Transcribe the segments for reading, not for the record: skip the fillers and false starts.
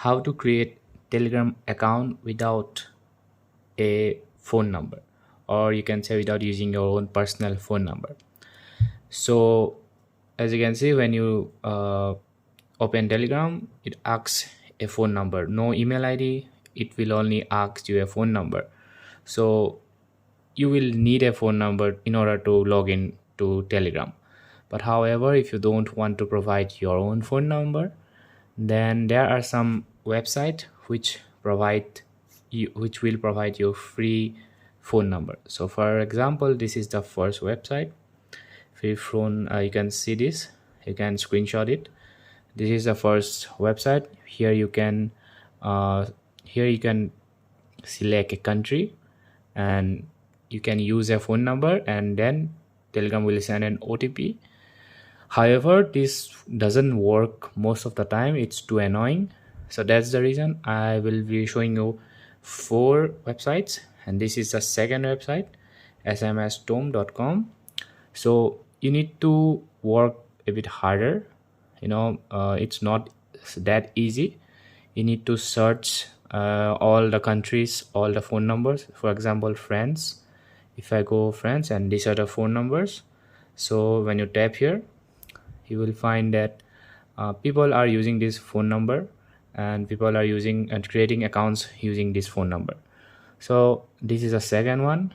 how to create Telegram account without a phone number, or you can say without using your own personal phone number. So as you can see, when you open Telegram, it asks a phone number, no email ID. It will only ask you a phone number. So you will need a phone number in order to log in to Telegram. But however, if you don't want to provide your own phone number, then there are some website which will provide you free phone number. So for example, this is the first website. Free phone, you can see this, you can screenshot it. This is the first website. Here you can select a country and you can use a phone number, and then Telegram will send an OTP. However, this doesn't work most of the time. It's too annoying. So that's the reason I will be showing you 4 websites, and this is the second website, smstom.com. So you need to work a bit harder. It's not that easy. You need to search all the countries, all the phone numbers. For example, France. If I go France, and these are the phone numbers. So when you tap here, you will find that people are using this phone number, and people are using and creating accounts using this phone number. So this is the second one,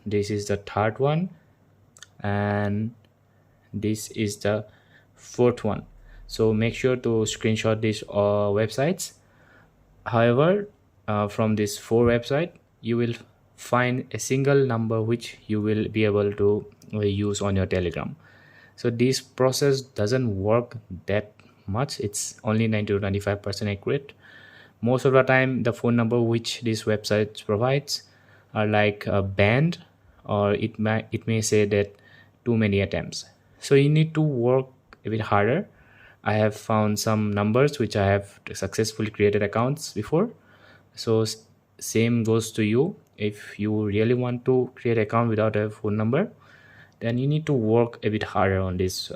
this is the third one, and this is the fourth one. So make sure to screenshot these websites. However, from this 4 website, you will find a single number which you will be able to use on your Telegram. So this process doesn't work that much. It's only 90 to 95% accurate. Most of the time, the phone number which this website provides are like banned, or it may say that too many attempts. So you need to work a bit harder. I have found some numbers which I have successfully created accounts before. So same goes to you. If you really want to create an account without a phone number, then you need to work a bit harder on these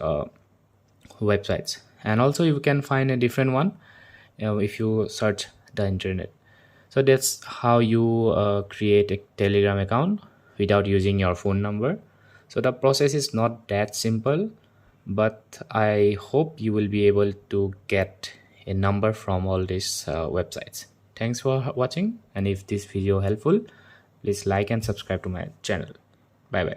websites. And also you can find a different one if you search the internet. So that's how you create a Telegram account without using your phone number. So the process is not that simple, but I hope you will be able to get a number from all these websites. Thanks for watching, and if this video helpful, please like and subscribe to my channel.